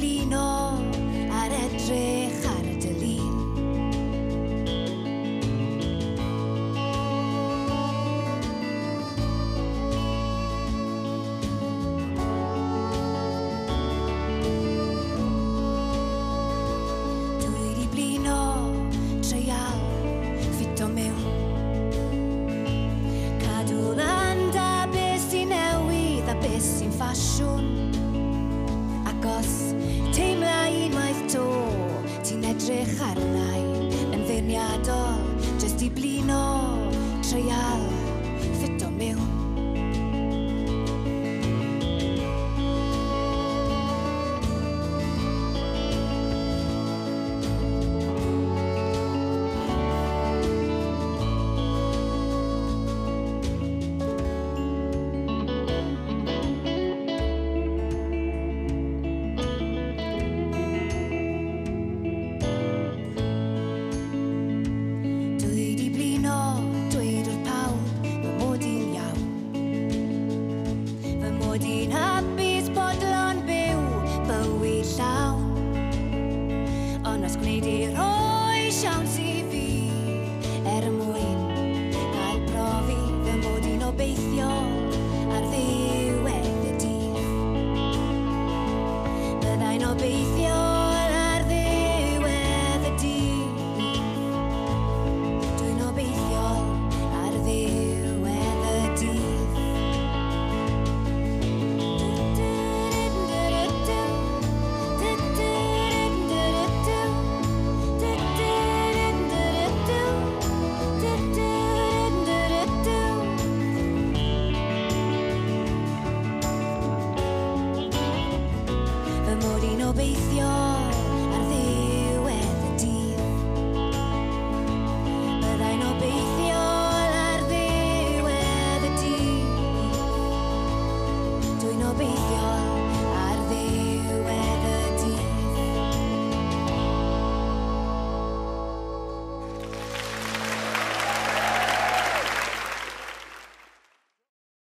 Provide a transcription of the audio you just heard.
blino ar edrych ar y dylun. Dwi di blino treial ffito mewn, cadw landa beth sy'n newydd a beth sy'n ffasiwn. Ac os teimla unwaith to, ti'n edrych arnau yn feirniadol, jyst i blino treial ffito mewn. Di'n hapus bodlon byw bywyd llawn, ond os gwneud i'r oes iawn sy'n